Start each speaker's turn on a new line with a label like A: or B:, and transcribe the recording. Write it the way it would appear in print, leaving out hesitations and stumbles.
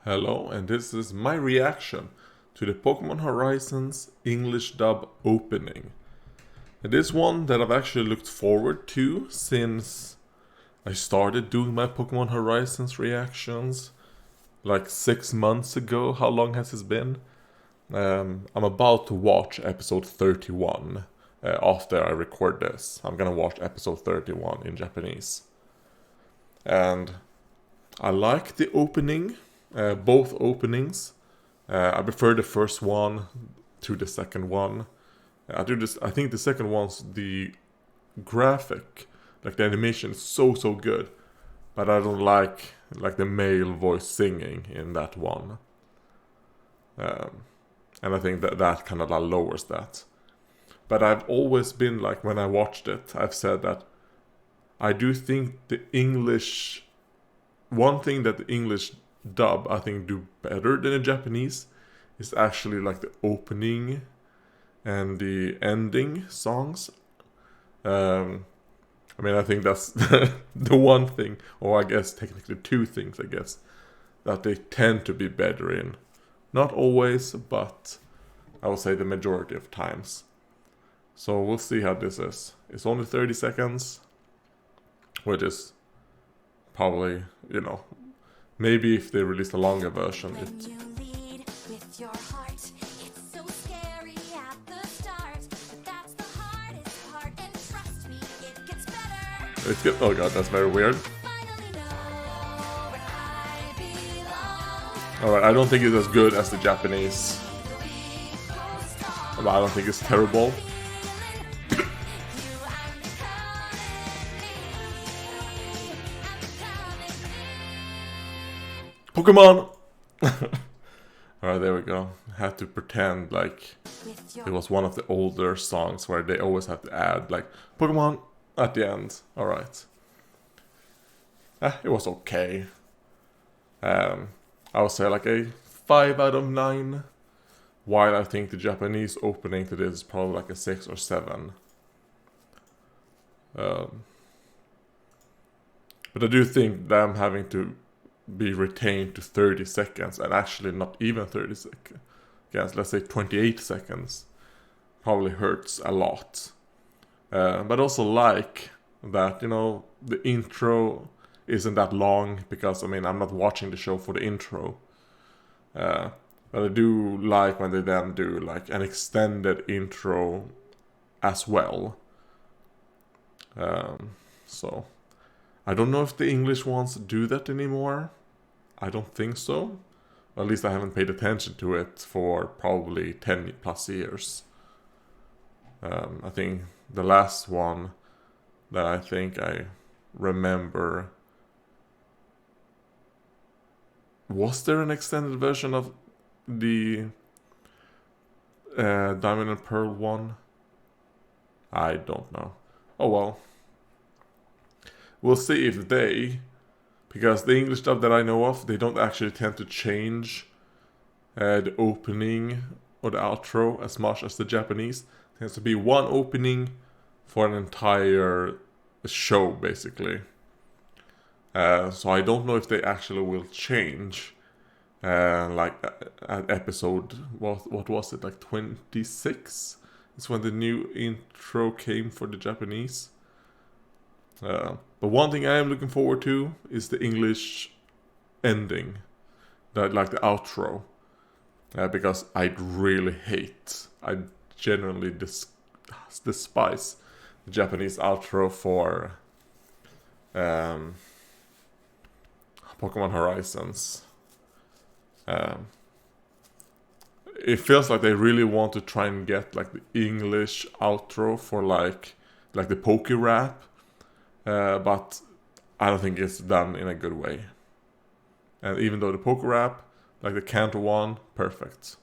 A: Hello, and this is my reaction to the Pokemon Horizons English dub opening. It is one that I've actually looked forward to since I started doing my Pokemon Horizons reactions like 6 months ago. How long has this been? I'm about to watch episode 31 after I record this. I'm gonna watch episode 31 in Japanese. And I like the opening. Both openings. I prefer the first one to the second one. I think the second one's the graphic, like the animation is so good, but I don't like the male voice singing in that one. And I think that kind of lowers that. But I've always been like, when I watched it, I've said that I do think the English, one thing that the English dub I think do better than the Japanese is actually like the opening and the ending songs. I mean, I think that's the one thing, or I guess technically two things, I guess, that they tend to be better in. Not always, but I would say the majority of times. So we'll see how this is. It's only 30 seconds, which is probably, maybe if they release a longer version, it's good. Oh god, that's very weird. Alright, I don't think it's as good as the Japanese. But I don't think it's terrible. Pokemon! Alright, there we go. I had to pretend like it was one of the older songs where they always have to add like Pokemon at the end. Alright. It was okay. I would say like a 5 out of 9. While I think the Japanese opening to this is probably like a 6 or 7. But I do think them having to be retained to 30 seconds, and actually not even 30 seconds, yes, let's say 28 seconds, probably hurts a lot. But also like that, the intro isn't that long, because I mean, I'm not watching the show for the intro. But I do like when they then do like an extended intro as well. So I don't know if the English ones do that anymore. I don't think so. At least I haven't paid attention to it for probably 10 plus years. I think the last one that I think I remember... Was there an extended version of the Diamond and Pearl one? I don't know. Oh well. We'll see if they... Because the English dub that I know of, they don't actually tend to change the opening or the outro as much as the Japanese. It tends to be one opening for an entire show, basically. So I don't know if they actually will change. Like at episode, what was it, like 26? It's when the new intro came for the Japanese. But one thing I am looking forward to is the English ending, like the outro, because I genuinely despise the Japanese outro for Pokemon Horizons. It feels like they really want to try and get like the English outro for like the Poke Rap. But I don't think it's done in a good way. And even though the Poke Rap, like the Kanto one, perfect.